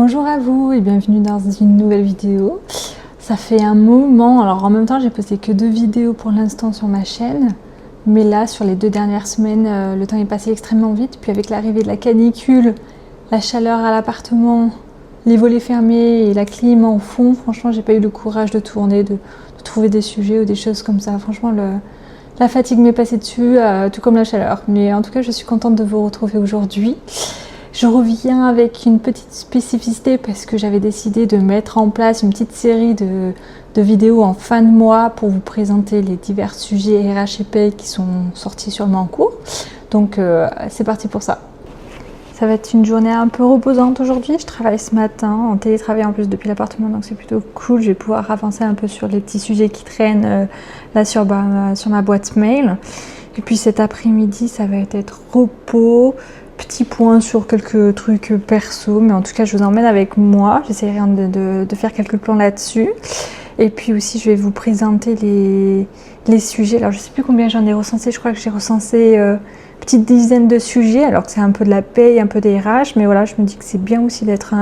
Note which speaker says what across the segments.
Speaker 1: Bonjour à vous et bienvenue dans une nouvelle vidéo. Ça fait un moment, alors en même temps j'ai posté que 2 vidéos pour l'instant sur ma chaîne, mais là sur les 2 dernières semaines le temps est passé extrêmement vite, puis avec l'arrivée de la canicule, la chaleur à l'appartement, les volets fermés et la clim en fond, franchement j'ai pas eu le courage de tourner, de trouver des sujets ou des choses comme ça. Franchement la fatigue m'est passée dessus, tout comme la chaleur, mais en tout cas je suis contente de vous retrouver aujourd'hui. Je reviens avec une petite spécificité parce que j'avais décidé de mettre en place une petite série de vidéos en fin de mois pour vous présenter les divers sujets RH et Paye qui sont sortis sur le mois en cours. Donc c'est parti pour ça. Ça va être une journée un peu reposante aujourd'hui. Je travaille ce matin en télétravail en plus depuis l'appartement, donc c'est plutôt cool. Je vais pouvoir avancer un peu sur les petits sujets qui traînent là sur ma boîte mail. Et puis cet après-midi, ça va être repos. Petit point sur quelques trucs perso, mais en tout cas je vous emmène avec moi, j'essaierai de faire quelques plans là-dessus. Et puis aussi je vais vous présenter les sujets. Alors je sais plus combien j'en ai recensé, je crois que j'ai recensé une petite dizaine de sujets, alors que c'est un peu de la paye, un peu des RH, mais voilà, je me dis que c'est bien aussi d'être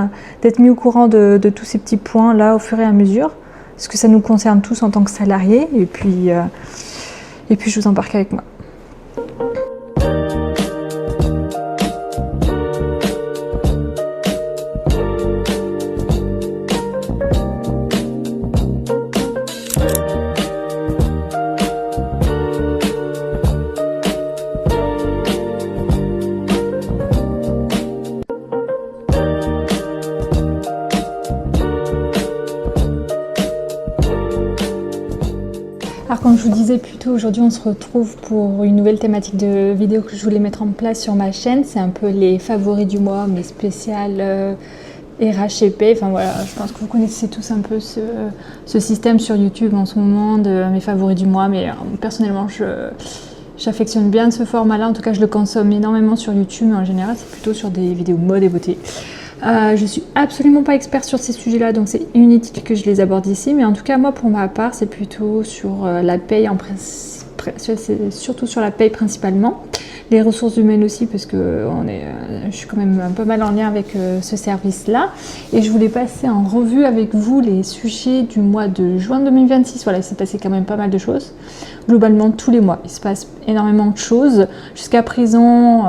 Speaker 1: mis au courant de tous ces petits points là au fur et à mesure, parce que ça nous concerne tous en tant que salariés, et puis je vous embarque avec moi. Alors comme je vous disais plus tôt, aujourd'hui on se retrouve pour une nouvelle thématique de vidéo que je voulais mettre en place sur ma chaîne. C'est un peu les favoris du mois, mais spécial RH et Paye. Enfin voilà, je pense que vous connaissez tous un peu ce système sur YouTube en ce moment de mes favoris du mois, mais personnellement j'affectionne bien ce format-là. En tout cas je le consomme énormément sur YouTube, mais en général c'est plutôt sur des vidéos mode et beauté. Je suis absolument pas experte sur ces sujets-là, donc c'est inutile que je les aborde ici, mais en tout cas moi pour ma part c'est plutôt sur la paye, c'est surtout sur la paye principalement, les ressources humaines aussi parce que je suis quand même pas mal en lien avec ce service-là, et je voulais passer en revue avec vous les sujets du mois de juin 2026. Voilà, il s'est passé quand même pas mal de choses. Globalement tous les mois il se passe énormément de choses. Jusqu'à présent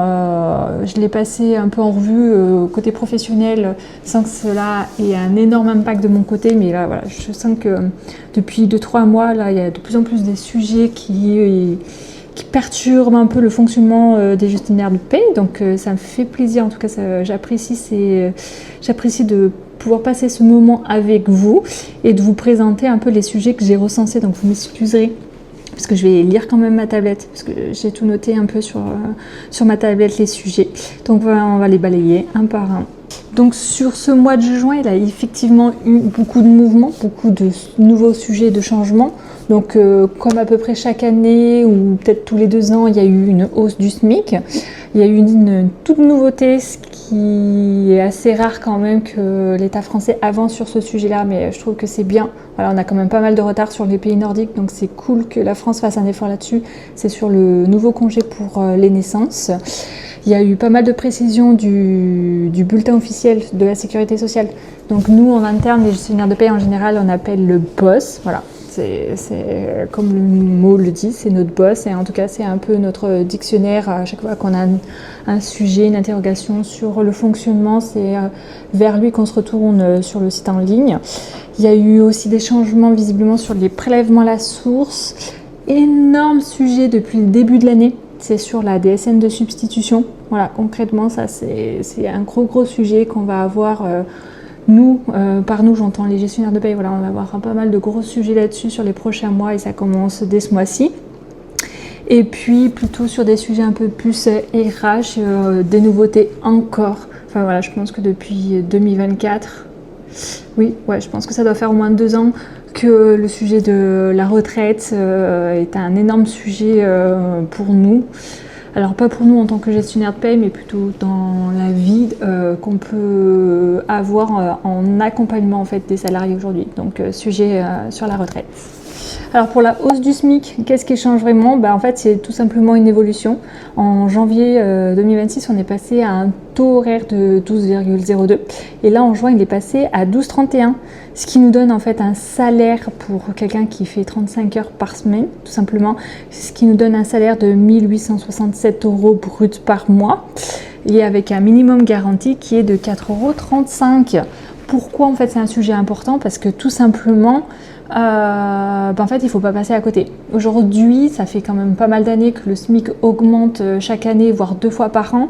Speaker 1: je l'ai passé un peu en revue côté professionnel sans que cela ait un énorme impact de mon côté, mais là voilà, je sens que depuis 2-3 mois là il y a de plus en plus des sujets qui perturbent un peu le fonctionnement des gestionnaires de paye, donc ça me fait plaisir, en tout cas j'apprécie de pouvoir passer ce moment avec vous et de vous présenter un peu les sujets que j'ai recensés, donc vous m'excuserez parce que je vais lire quand même ma tablette, parce que j'ai tout noté un peu sur ma tablette les sujets. Donc voilà, on va les balayer un par un. Donc sur ce mois de juin, il y a effectivement eu beaucoup de mouvements, beaucoup de nouveaux sujets de changement. Donc comme à peu près chaque année ou peut-être tous les 2 ans, il y a eu une hausse du SMIC. Il y a eu une toute nouveauté, ce qui est assez rare quand même que l'État français avance sur ce sujet-là, mais je trouve que c'est bien. Voilà, on a quand même pas mal de retard sur les pays nordiques, donc c'est cool que la France fasse un effort là-dessus. C'est sur le nouveau congé pour les naissances. Il y a eu pas mal de précisions du bulletin officiel de la sécurité sociale. Donc nous, en interne, les gestionnaires de paye en général, on appelle le boss. Voilà, c'est comme le mot le dit, c'est notre boss. Et en tout cas, c'est un peu notre dictionnaire. À chaque fois qu'on a un sujet, une interrogation sur le fonctionnement, c'est vers lui qu'on se retourne sur le site en ligne. Il y a eu aussi des changements visiblement sur les prélèvements à la source. Énorme sujet depuis le début de l'année. C'est sur la DSN de substitution. Voilà, concrètement, ça c'est un gros sujet qu'on va avoir. Par nous, j'entends les gestionnaires de paye. Voilà, on va avoir pas mal de gros sujets là-dessus sur les prochains mois et ça commence dès ce mois-ci. Et puis plutôt sur des sujets un peu plus RH, des nouveautés encore. Enfin voilà, je pense que depuis 2024, je pense que ça doit faire au moins 2 ans que le sujet de la retraite est un énorme sujet pour nous. Alors pas pour nous en tant que gestionnaire de paye, mais plutôt dans la vie qu'on peut avoir en accompagnement en fait des salariés aujourd'hui. Donc sujet sur la retraite. Alors pour la hausse du SMIC, qu'est-ce qui change vraiment? En fait, c'est tout simplement une évolution. En janvier 2026, on est passé à un taux horaire de 12,02 et là en juin, il est passé à 12,31, ce qui nous donne en fait un salaire pour quelqu'un qui fait 35 heures par semaine, tout simplement, ce qui nous donne un salaire de 1 867 € brut par mois et avec un minimum garanti qui est de 4,35 €. Pourquoi en fait c'est un sujet important? Parce que tout simplement, en fait il ne faut pas passer à côté. Aujourd'hui, ça fait quand même pas mal d'années que le SMIC augmente chaque année, voire 2 fois par an.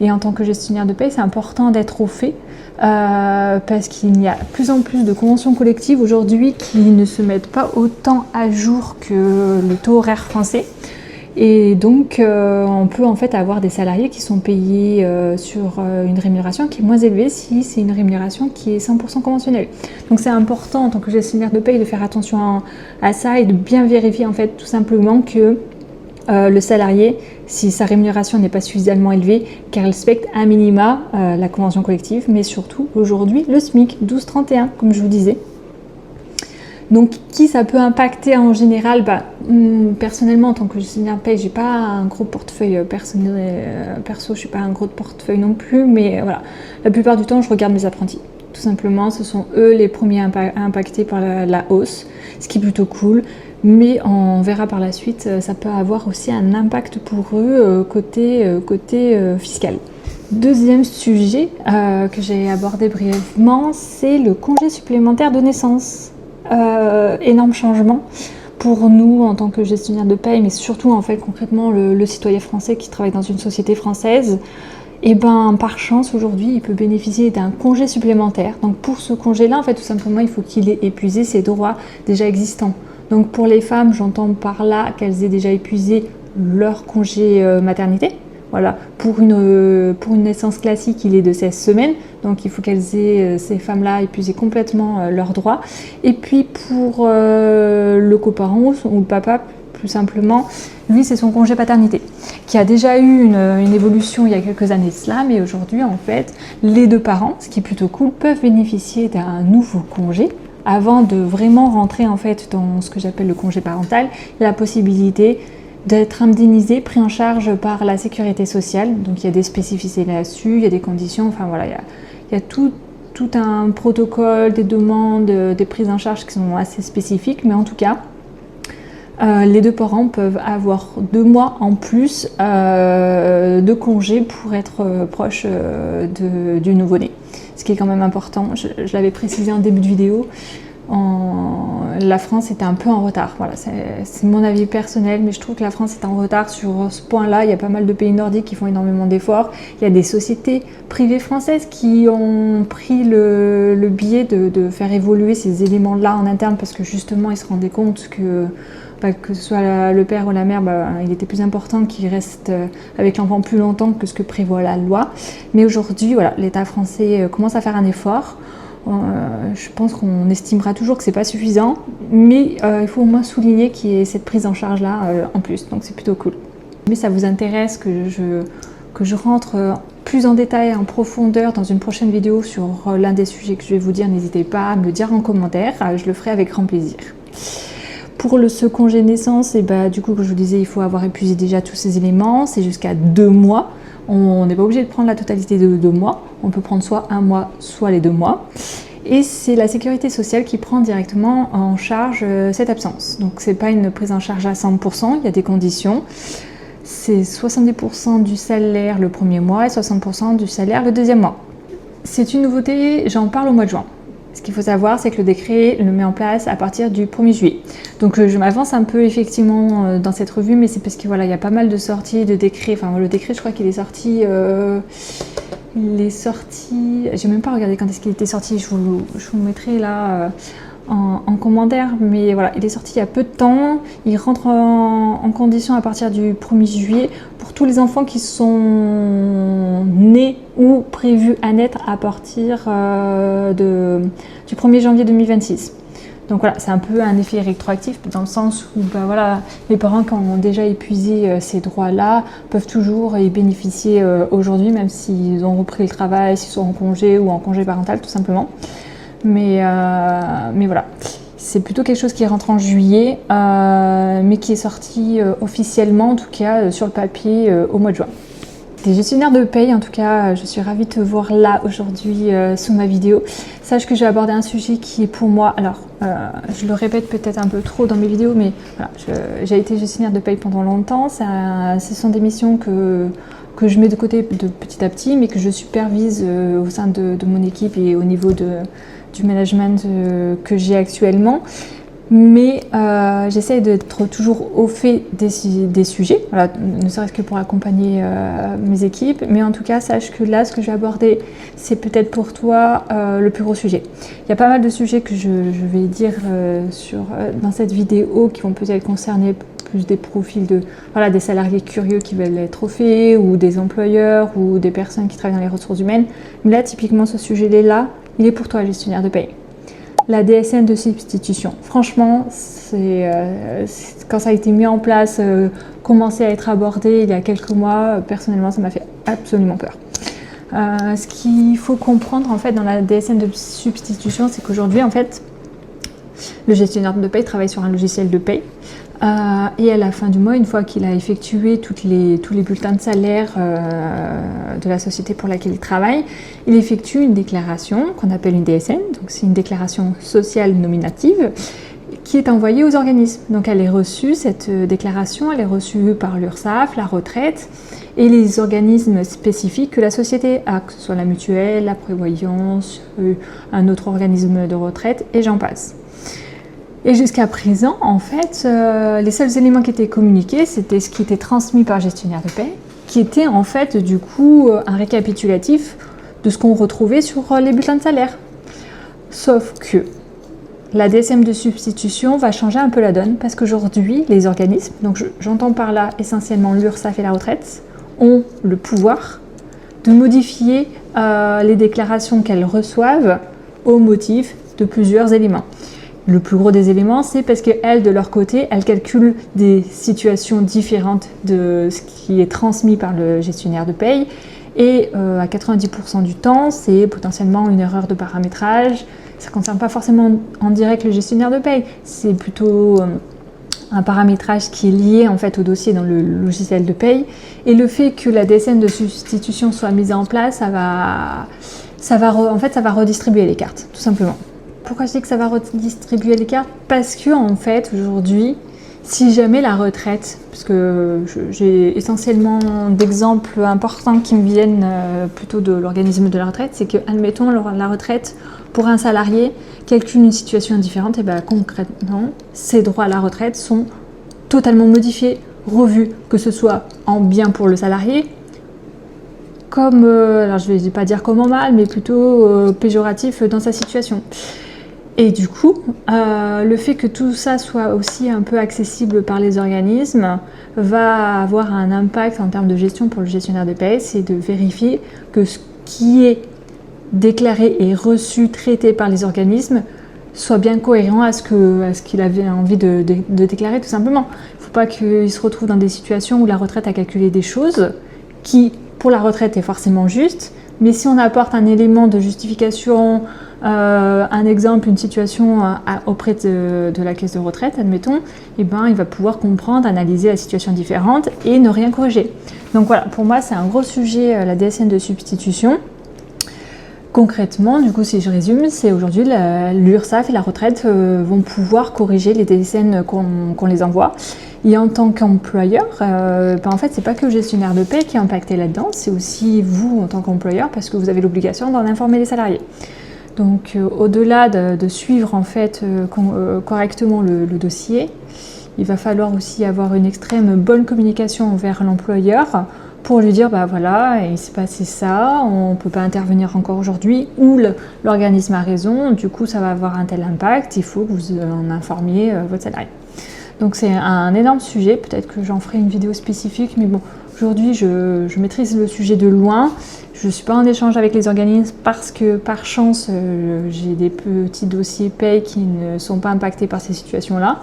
Speaker 1: Et en tant que gestionnaire de paye, c'est important d'être au fait parce qu'il y a de plus en plus de conventions collectives aujourd'hui qui ne se mettent pas autant à jour que le taux horaire français. Et donc, on peut en fait avoir des salariés qui sont payés sur une rémunération qui est moins élevée si c'est une rémunération qui est 100% conventionnelle. Donc, c'est important en tant que gestionnaire de paye de faire attention à ça et de bien vérifier en fait tout simplement que le salarié, si sa rémunération n'est pas suffisamment élevée, qu'elle respecte à minima la convention collective, mais surtout aujourd'hui le SMIC 12,31 comme je vous disais. Donc, qui ça peut impacter en général? Personnellement, en tant que gestionnaire de paye, j'ai pas un gros portefeuille personnel, perso, je suis pas un gros portefeuille non plus, mais voilà, la plupart du temps, je regarde mes apprentis. Tout simplement, ce sont eux les premiers impactés par la hausse, ce qui est plutôt cool. Mais on verra par la suite, ça peut avoir aussi un impact pour eux côté fiscal. Deuxième sujet que j'ai abordé brièvement, c'est le congé supplémentaire de naissance. Énorme changement pour nous en tant que gestionnaire de paye, mais surtout en fait concrètement le citoyen français qui travaille dans une société française. Et par chance aujourd'hui il peut bénéficier d'un congé supplémentaire. Donc pour ce congé là en fait tout simplement il faut qu'il ait épuisé ses droits déjà existants. Donc pour les femmes, j'entends par là qu'elles aient déjà épuisé leur congé maternité. Voilà, pour une naissance classique, il est de 16 semaines, donc il faut qu'elles aient, ces femmes-là, épuisé complètement leurs droits. Et puis pour le coparent ou le papa, plus simplement, lui c'est son congé paternité, qui a déjà eu une évolution il y a quelques années de cela, mais aujourd'hui en fait, les deux parents, ce qui est plutôt cool, peuvent bénéficier d'un nouveau congé. Avant de vraiment rentrer en fait dans ce que j'appelle le congé parental, la possibilité d'être indemnisé, pris en charge par la sécurité sociale. Donc il y a des spécificités là-dessus, il y a des conditions, enfin voilà, il y a tout un protocole, des demandes, des prises en charge qui sont assez spécifiques, mais en tout cas, les deux parents peuvent avoir 2 mois en plus de congé pour être proche du nouveau-né. Ce qui est quand même important, je l'avais précisé en début de vidéo, la France était un peu en retard. Voilà, c'est mon avis personnel, mais je trouve que la France est en retard sur ce point-là. Il y a pas mal de pays nordiques qui font énormément d'efforts. Il y a des sociétés privées françaises qui ont pris le biais de faire évoluer ces éléments-là en interne parce que justement, ils se rendaient compte que ce soit le père ou la mère, il était plus important qu'il reste avec l'enfant plus longtemps que ce que prévoit la loi. Mais aujourd'hui, voilà, l'État français commence à faire un effort. Je pense qu'on estimera toujours que c'est pas suffisant, mais il faut au moins souligner qu'il y ait cette prise en charge là en plus, donc c'est plutôt cool. Mais ça vous intéresse que je rentre plus en détail, en profondeur dans une prochaine vidéo sur l'un des sujets que je vais vous dire, n'hésitez pas à me le dire en commentaire, je le ferai avec grand plaisir. Pour ce congé naissance, du coup, comme je vous disais, il faut avoir épuisé déjà tous ces éléments, c'est jusqu'à 2 mois. On n'est pas obligé de prendre la totalité de 2 mois, on peut prendre soit 1 mois, soit les 2 mois. Et c'est la sécurité sociale qui prend directement en charge cette absence. Donc c'est pas une prise en charge à 100%, il y a des conditions. C'est 70% du salaire le premier mois et 60% du salaire le deuxième mois. C'est une nouveauté, j'en parle au mois de juin. Ce qu'il faut savoir, c'est que le décret le met en place à partir du 1er juillet. Donc je m'avance un peu effectivement dans cette revue, mais c'est parce que voilà, il y a pas mal de sorties de décrets. Enfin, le décret, je crois qu'il est sorti. J'ai même pas regardé quand est-ce qu'il était sorti. Je vous mettrai là en commentaire, mais voilà, il est sorti il y a peu de temps. Il rentre en condition à partir du 1er juillet pour tous les enfants qui sont nés ou prévus à naître à partir du 1er janvier 2026. Donc voilà, c'est un peu un effet rétroactif dans le sens où voilà, les parents qui ont déjà épuisé ces droits-là peuvent toujours y bénéficier aujourd'hui, même s'ils ont repris le travail, s'ils sont en congé ou en congé parental tout simplement. Mais voilà. C'est plutôt quelque chose qui rentre en juillet, mais qui est sorti officiellement, en tout cas sur le papier, au mois de juin. Des gestionnaires de paye, en tout cas, je suis ravie de te voir là aujourd'hui sous ma vidéo. Sache que j'ai abordé un sujet qui est pour moi, alors je le répète peut-être un peu trop dans mes vidéos, mais voilà, j'ai été gestionnaire de paye pendant longtemps. Ce sont des missions que je mets de côté de petit à petit, mais que je supervise au sein de mon équipe et au niveau du management que j'ai actuellement. Mais j'essaie d'être toujours au fait des sujets, voilà, ne serait-ce que pour accompagner mes équipes. Mais en tout cas, sache que là, ce que je vais aborder, c'est peut-être pour toi le plus gros sujet. Il y a pas mal de sujets que je vais dire dans cette vidéo qui vont peut-être concerner plus des profils des salariés curieux qui veulent être au fait, ou des employeurs, ou des personnes qui travaillent dans les ressources humaines. Mais là, typiquement, ce sujet-là, il est pour toi, gestionnaire de paye. La DSN de substitution. Franchement, quand ça a été mis en place, commencé à être abordé il y a quelques mois, personnellement, ça m'a fait absolument peur. Ce qu'il faut comprendre en fait dans la DSN de substitution, c'est qu'aujourd'hui, en fait, le gestionnaire de paye travaille sur un logiciel de paye. Et à la fin du mois, une fois qu'il a effectué tous les bulletins de salaire de la société pour laquelle il travaille, il effectue une déclaration qu'on appelle une DSN, donc c'est une déclaration sociale nominative qui est envoyée aux organismes. Donc elle est reçue, cette déclaration, elle est reçue par l'URSSAF, la retraite et les organismes spécifiques que la société a, que ce soit la mutuelle, la prévoyance, un autre organisme de retraite et j'en passe. Et jusqu'à présent, en fait, les seuls éléments qui étaient communiqués, c'était ce qui était transmis par gestionnaire de paie, qui était en fait du coup un récapitulatif de ce qu'on retrouvait sur les bulletins de salaire. Sauf que la DSM de substitution va changer un peu la donne, parce qu'aujourd'hui, les organismes, donc j'entends par là essentiellement l'URSSAF et la retraite, ont le pouvoir de modifier les déclarations qu'elles reçoivent au motif de plusieurs éléments. Le plus gros des éléments, c'est parce qu'elles, de leur côté, elles calculent des situations différentes de ce qui est transmis par le gestionnaire de paye. Et à 90% du temps, c'est potentiellement une erreur de paramétrage. Ça ne concerne pas forcément en direct le gestionnaire de paye. C'est plutôt un paramétrage qui est lié en fait au dossier dans le logiciel de paye. Et le fait que la DSN de substitution soit mise en place, ça va redistribuer les cartes, tout simplement. Pourquoi je dis que ça va redistribuer les cartes? Parce que en fait aujourd'hui, si jamais la retraite, parce que j'ai essentiellement d'exemples importants qui me viennent plutôt de l'organisme de la retraite, c'est que admettons la retraite pour un salarié calcule une situation différente, et bien concrètement ses droits à la retraite sont totalement modifiés, revus, que ce soit en bien pour le salarié, comme, alors je ne vais pas dire comme en mal, mais plutôt péjoratif dans sa situation. Et du coup, le fait que tout ça soit aussi un peu accessible par les organismes va avoir un impact en termes de gestion pour le gestionnaire de paie, c'est de vérifier que ce qui est déclaré et reçu, traité par les organismes soit bien cohérent à ce qu'il avait envie de déclarer tout simplement. Il ne faut pas qu'il se retrouve dans des situations où la retraite a calculé des choses qui, pour la retraite, est forcément juste, mais si on apporte un élément de justification, un exemple, une situation auprès de la caisse de retraite, admettons, eh ben, il va pouvoir comprendre, analyser la situation différente et ne rien corriger. Donc voilà, pour moi, c'est un gros sujet, la DSN de substitution. Concrètement, du coup, si je résume, c'est aujourd'hui l'URSSAF et la retraite vont pouvoir corriger les DSN qu'on les envoie. Et en tant qu'employeur, en fait, c'est pas que le gestionnaire de paie qui est impacté là-dedans, c'est aussi vous en tant qu'employeur parce que vous avez l'obligation d'en informer les salariés. Donc, au-delà de suivre en fait correctement le dossier, il va falloir aussi avoir une extrême bonne communication envers l'employeur pour lui dire, bah voilà, il s'est passé ça, on ne peut pas intervenir encore aujourd'hui, ou l'organisme a raison, du coup ça va avoir un tel impact, il faut que vous en informiez votre salarié. Donc c'est un énorme sujet, peut-être que j'en ferai une vidéo spécifique, mais bon, aujourd'hui je maîtrise le sujet de loin, je ne suis pas en échange avec les organismes parce que par chance j'ai des petits dossiers paye qui ne sont pas impactés par ces situations-là.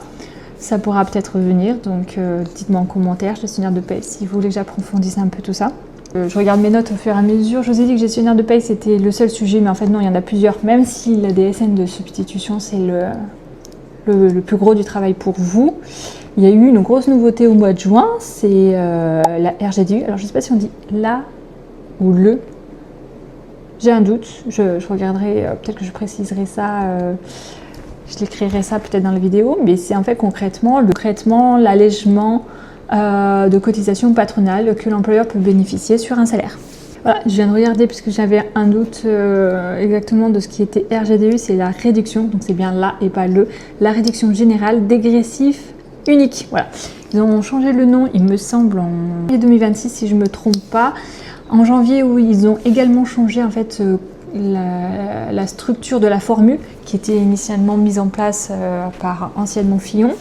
Speaker 1: Ça pourra peut-être revenir, donc dites-moi en commentaire, gestionnaire de paye, si vous voulez que j'approfondisse un peu tout ça. Je regarde mes notes au fur et à mesure. Je vous ai dit que gestionnaire de paye c'était le seul sujet, mais en fait non, il y en a plusieurs. Même si la DSN de substitution c'est le plus gros du travail pour vous. Il y a eu une grosse nouveauté au mois de juin, c'est la RGDU. Alors je ne sais pas si on dit la ou le. J'ai un doute, je regarderai, peut-être que je préciserai ça, je l'écrirai ça peut-être dans la vidéo, mais c'est en fait concrètement l'allègement de cotisation patronale que l'employeur peut bénéficier sur un salaire. Voilà, je viens de regarder puisque j'avais un doute exactement de ce qui était RGDU, c'est la réduction, donc c'est bien la et pas le, la réduction générale dégressif unique. Voilà, ils ont changé le nom, il me semble, en 2026 si je ne me trompe pas. En janvier, où ils ont également changé en fait la structure de la formule qui était initialement mise en place par anciennement Fillon.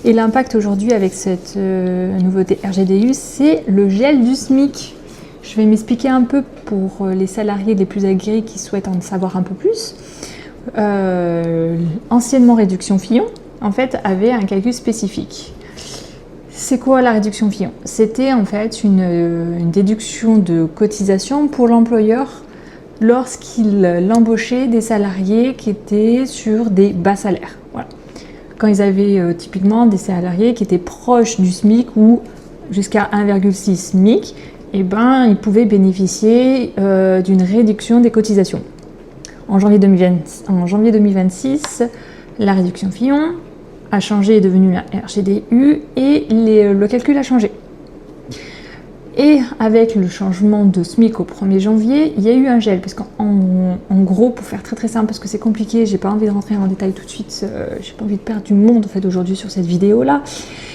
Speaker 1: Et l'impact aujourd'hui avec cette nouveauté RGDU, c'est le gel du SMIC. Je vais m'expliquer un peu pour les salariés les plus aguerris qui souhaitent en savoir un peu plus. Anciennement réduction Fillon, en fait, avait un calcul spécifique. C'est quoi la réduction Fillon? C'était en fait une déduction de cotisation pour l'employeur lorsqu'il embauchait des salariés qui étaient sur des bas salaires. Voilà. Quand ils avaient typiquement des salariés qui étaient proches du SMIC ou jusqu'à 1,6 SMIC, eh ben, ils pouvaient bénéficier d'une réduction des cotisations. En janvier 2026, la réduction Fillon a changé, est devenue la RGDU et le calcul a changé. Et avec le changement de SMIC au 1er janvier, il y a eu un gel. Parce qu'en gros, pour faire très très simple, parce que c'est compliqué, j'ai pas envie de rentrer en détail tout de suite, j'ai pas envie de perdre du monde en fait aujourd'hui sur cette vidéo là,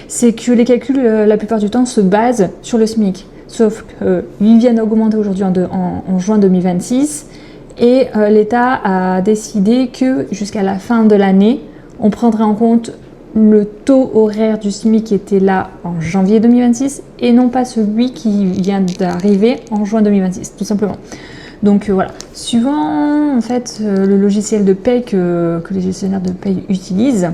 Speaker 1: c'est que les calculs la plupart du temps se basent sur le SMIC. Sauf qu'ils viennent augmenter aujourd'hui en juin 2026 et l'État a décidé que jusqu'à la fin de l'année, on prendrait en compte le taux horaire du SMIC qui était là en janvier 2026 et non pas celui qui vient d'arriver en juin 2026, tout simplement. Donc voilà, suivant en fait le logiciel de paye que les gestionnaires de paye utilisent,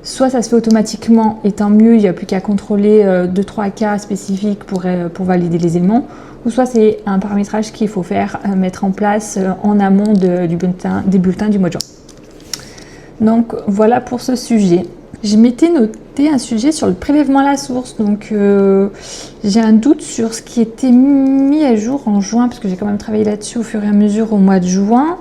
Speaker 1: soit ça se fait automatiquement et tant mieux, il n'y a plus qu'à contrôler 2-3 cas spécifiques pour valider les éléments, ou soit c'est un paramétrage qu'il faut faire, mettre en place en amont des bulletins du mois de juin. Donc voilà pour ce sujet. Je m'étais noté un sujet sur le prélèvement à la source, donc j'ai un doute sur ce qui était mis à jour en juin, parce que j'ai quand même travaillé là-dessus au fur et à mesure au mois de juin.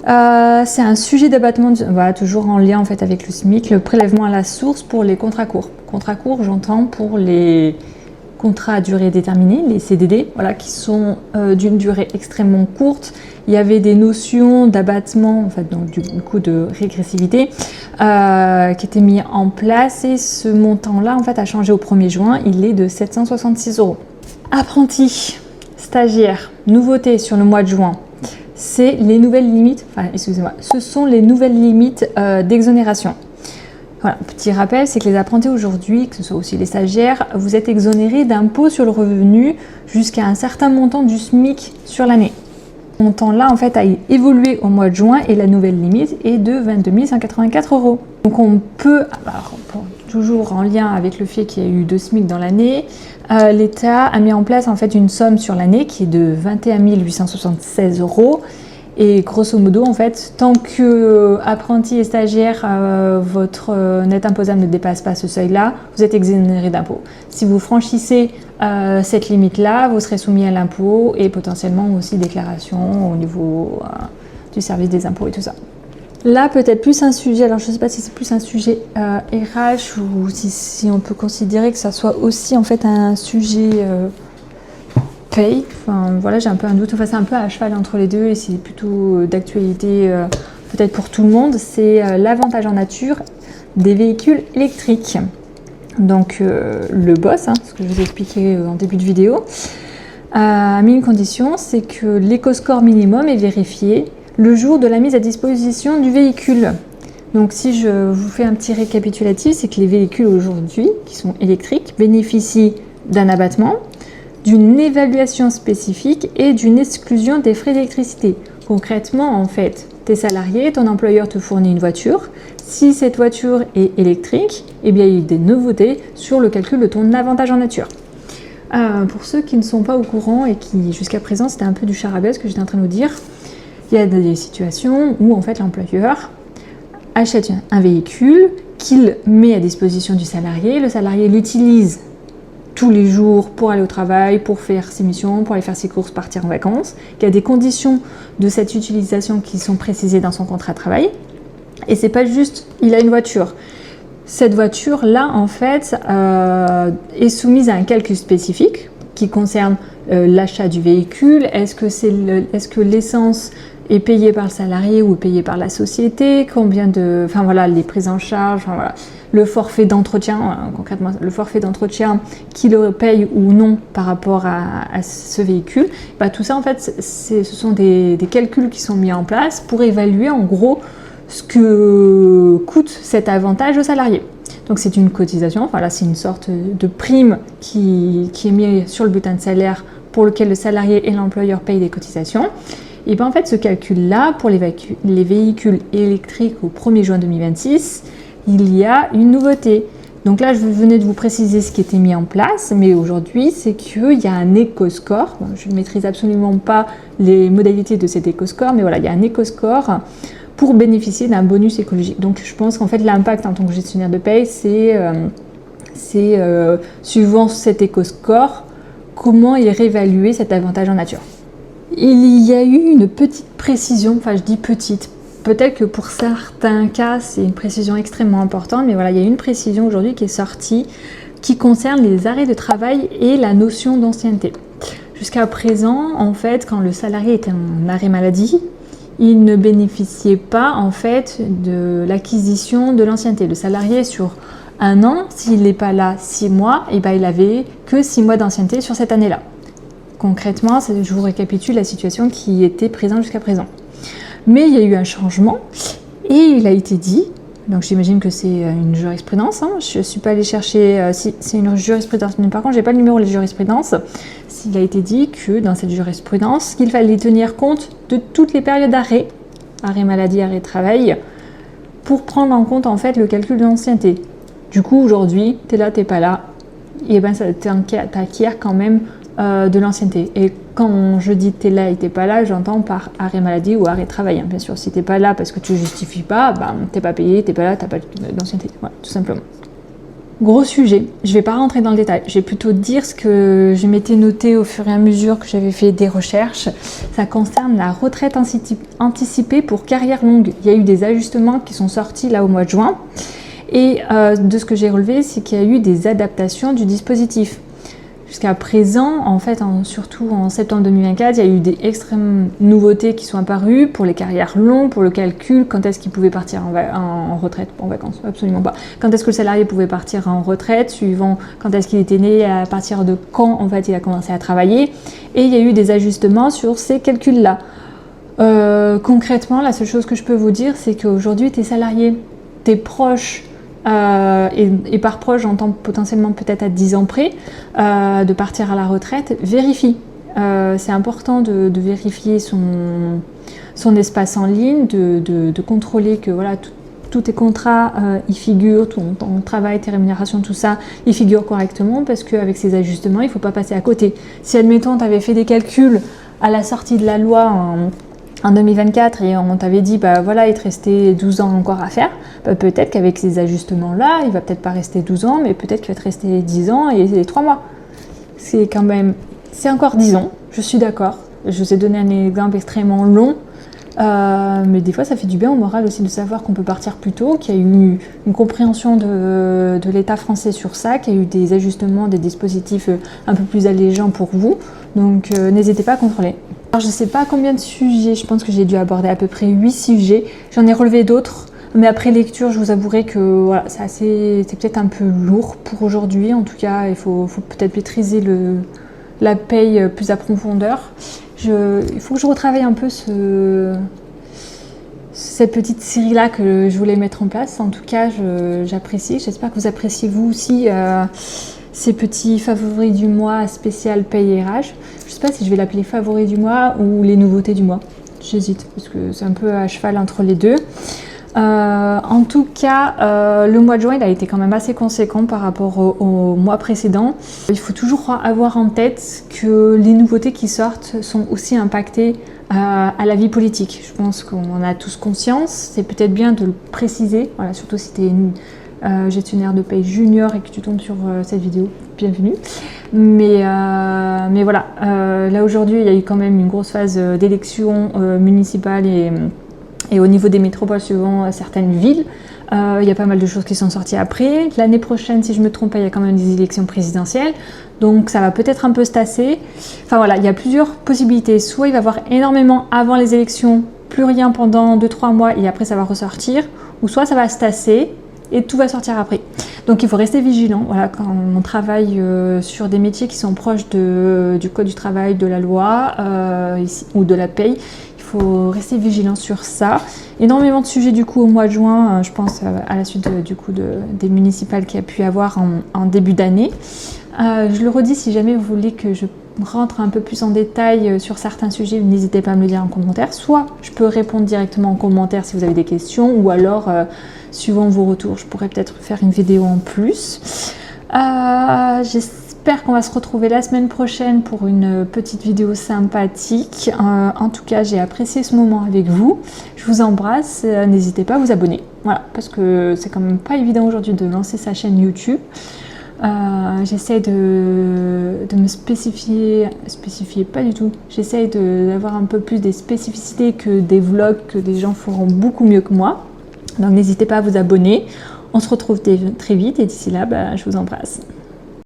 Speaker 1: C'est un sujet d'abattement, voilà, toujours en lien en fait avec le SMIC, le prélèvement à la source pour les contrats courts. Contrats courts, j'entends pour les contrats à durée déterminée, les CDD, voilà, qui sont d'une durée extrêmement courte. Il y avait des notions d'abattement, en fait, donc du coup de régressivité, qui étaient mis en place et ce montant-là, en fait, a changé au 1er juin. Il est de 766 €. Apprentis, stagiaires, nouveauté sur le mois de juin, c'est les nouvelles limites, enfin, excusez-moi, ce sont les nouvelles limites d'exonération. Voilà, petit rappel, c'est que les apprentis aujourd'hui, que ce soit aussi les stagiaires, vous êtes exonérés d'impôt sur le revenu jusqu'à un certain montant du SMIC sur l'année. Ce montant-là, en fait, a évolué au mois de juin et la nouvelle limite est de 22 184 €. Donc on peut, alors, toujours en lien avec le fait qu'il y a eu 2 SMIC dans l'année, l'État a mis en place en fait une somme sur l'année qui est de 21 876 €. Et grosso modo, en fait, tant que apprenti et stagiaire, votre net imposable ne dépasse pas ce seuil-là, vous êtes exonéré d'impôt. Si vous franchissez cette limite-là, vous serez soumis à l'impôt et potentiellement aussi déclaration au niveau du service des impôts et tout ça. Là, peut-être plus un sujet, alors je ne sais pas si c'est plus un sujet RH ou si on peut considérer que ça soit aussi en fait un sujet paye. Enfin, voilà, j'ai un peu un doute, enfin c'est un peu à cheval entre les deux et c'est plutôt d'actualité peut-être pour tout le monde. C'est l'avantage en nature des véhicules électriques. Donc le boss, ce que je vous ai expliqué en début de vidéo, a mis une condition, c'est que l'éco-score minimum est vérifié le jour de la mise à disposition du véhicule. Donc si je vous fais un petit récapitulatif, c'est que les véhicules aujourd'hui qui sont électriques bénéficient d'un abattement, d'une évaluation spécifique et d'une exclusion des frais d'électricité. Concrètement, en fait, tes salariés, ton employeur te fournit une voiture. Si cette voiture est électrique, eh bien, il y a des nouveautés sur le calcul de ton avantage en nature. Pour ceux qui ne sont pas au courant et qui, jusqu'à présent, c'était un peu du charabia ce que j'étais en train de vous dire, il y a des situations où, en fait, l'employeur achète un véhicule qu'il met à disposition du salarié. Le salarié l'utilise tous les jours pour aller au travail, pour faire ses missions, pour aller faire ses courses, partir en vacances. Il y a des conditions de cette utilisation qui sont précisées dans son contrat de travail. Et c'est pas juste, il a une voiture. Cette voiture-là, en fait, est soumise à un calcul spécifique qui concerne l'achat du véhicule. Est-ce que l'essence est payée par le salarié ou payée par la société? Enfin voilà, les prises en charge, enfin, voilà. Le forfait d'entretien, concrètement, le forfait d'entretien qui le paye ou non par rapport à ce véhicule. Bah, tout ça, en fait, ce sont des calculs qui sont mis en place pour évaluer en gros ce que coûte cet avantage au salarié. Donc c'est une cotisation, voilà, c'est une sorte de prime qui est mise sur le bulletin de salaire pour lequel le salarié et l'employeur payent des cotisations. Et bien en fait ce calcul-là, pour les véhicules électriques au 1er juin 2026, il y a une nouveauté. Donc là, je venais de vous préciser ce qui était mis en place, mais aujourd'hui, c'est qu'il y a un éco-score. Bon, je ne maîtrise absolument pas les modalités de cet éco-score, mais voilà, il y a un éco-score pour bénéficier d'un bonus écologique. Donc je pense qu'en fait l'impact en tant que gestionnaire de paye, c'est suivant cet éco-score, comment est réévalué cet avantage en nature. Il y a eu une petite précision, enfin je dis petite, peut-être que pour certains cas c'est une précision extrêmement importante, mais voilà, il y a une précision aujourd'hui qui est sortie qui concerne les arrêts de travail et la notion d'ancienneté. Jusqu'à présent, en fait, quand le salarié était en arrêt maladie, il ne bénéficiait pas en fait de l'acquisition de l'ancienneté. Le salarié sur un an, s'il n'est pas là 6 mois, et ben il avait que 6 mois d'ancienneté sur cette année-là. Concrètement, je vous récapitule la situation qui était présente jusqu'à présent. Mais il y a eu un changement et il a été dit, donc j'imagine que c'est une jurisprudence, hein, je ne suis pas allée chercher si c'est une jurisprudence, mais par contre je n'ai pas le numéro de la jurisprudence. Il a été dit que dans cette jurisprudence, qu'il fallait tenir compte de toutes les périodes d'arrêt, arrêt maladie, arrêt travail, pour prendre en compte en fait le calcul de l'ancienneté. Du coup, aujourd'hui, t'es là, t'es pas là, et ben t'acquiers quand même de l'ancienneté. Et quand je dis t'es là et t'es pas là, j'entends par arrêt maladie ou arrêt travail. Hein. Bien sûr, si t'es pas là parce que tu justifies pas, ben t'es pas payé, t'es pas là, t'as pas d'ancienneté. Voilà, tout simplement. Gros sujet, je ne vais pas rentrer dans le détail, je vais plutôt dire ce que je m'étais noté au fur et à mesure que j'avais fait des recherches. Ça concerne la retraite anticipée pour carrière longue. Il y a eu des ajustements qui sont sortis là au mois de juin et de ce que j'ai relevé, c'est qu'il y a eu des adaptations du dispositif. Jusqu'à présent, en fait, surtout en septembre 2024, il y a eu des extrêmes nouveautés qui sont apparues pour les carrières longues, pour le calcul, quand est-ce qu'il pouvait partir en retraite, en vacances, absolument pas. Quand est-ce que le salarié pouvait partir en retraite, suivant quand est-ce qu'il était né, à partir de quand en fait il a commencé à travailler. Et il y a eu des ajustements sur ces calculs-là. Concrètement, la seule chose que je peux vous dire, c'est qu'aujourd'hui, tes salariés, tes proches, et par proche, j'entends potentiellement peut-être à 10 ans près, de partir à la retraite, vérifie. C'est important de vérifier son espace en ligne, de contrôler que voilà, tous tes contrats y figurent, ton travail, tes rémunérations, tout ça, y figure correctement, parce qu'avec ces ajustements, il ne faut pas passer à côté. Si, admettons, tu avais fait des calculs à la sortie de la loi en 2024 et on t'avait dit bah voilà il te restait 12 ans encore à faire, bah, peut-être qu'avec ces ajustements là il va peut-être pas rester 12 ans mais peut-être qu'il va te rester 10 ans et 3 mois. C'est encore 10 ans, je suis d'accord, je vous ai donné un exemple extrêmement long, mais des fois ça fait du bien au moral aussi de savoir qu'on peut partir plus tôt, qu'il y a eu une compréhension de l'État français sur ça, qu'il y a eu des ajustements, des dispositifs un peu plus allégeants pour vous, donc n'hésitez pas à contrôler. Alors, je ne sais pas combien de sujets, je pense que j'ai dû aborder à peu près 8 sujets. J'en ai relevé d'autres, mais après lecture, je vous avouerai que voilà, c'est peut-être un peu lourd pour aujourd'hui. En tout cas, il faut peut-être maîtriser la paye plus à profondeur. Il faut que je retravaille un peu cette petite série-là que je voulais mettre en place. En tout cas, j'apprécie. J'espère que vous appréciez vous aussi ces petits favoris du mois spécial paye et RH. Je ne sais pas si je vais l'appeler favoris du mois ou les nouveautés du mois. J'hésite parce que c'est un peu à cheval entre les deux. En tout cas, le mois de juin, il a été quand même assez conséquent par rapport au mois précédent. Il faut toujours avoir en tête que les nouveautés qui sortent sont aussi impactées à la vie politique. Je pense qu'on a tous conscience, c'est peut-être bien de le préciser, voilà, surtout si tu es gestionnaire de paye junior et que tu tombes sur cette vidéo, bienvenue. Mais voilà, là aujourd'hui il y a eu quand même une grosse phase d'élection municipale et au niveau des métropoles suivant certaines villes. Il y a pas mal de choses qui sont sorties après. L'année prochaine, si je me trompe pas, il y a quand même des élections présidentielles. Donc ça va peut-être un peu se tasser. Enfin voilà, il y a plusieurs possibilités. Soit il va y avoir énormément avant les élections, plus rien pendant 2-3 mois et après ça va ressortir. Ou soit ça va se tasser et tout va sortir après. Donc il faut rester vigilant. Voilà, quand on travaille sur des métiers qui sont proches du code du travail, de la loi ou de la paye, il faut rester vigilant sur ça. Énormément de sujets du coup au mois de juin, je pense à la suite des municipales qu'il y a pu avoir en début d'année. Je le redis, si jamais vous voulez que je rentre un peu plus en détail sur certains sujets, n'hésitez pas à me le dire en commentaire. Soit je peux répondre directement en commentaire si vous avez des questions, ou alors suivant vos retours, je pourrais peut-être faire une vidéo en plus. J'espère qu'on va se retrouver la semaine prochaine pour une petite vidéo sympathique. En tout cas, j'ai apprécié ce moment avec vous. Je vous embrasse. N'hésitez pas à vous abonner. Voilà, parce que c'est quand même pas évident aujourd'hui de lancer sa chaîne YouTube. J'essaie de me spécifier pas du tout. J'essaie d'avoir un peu plus des spécificités que des vlogs que des gens feront beaucoup mieux que moi. Donc n'hésitez pas à vous abonner. On se retrouve très vite et d'ici là, je vous embrasse.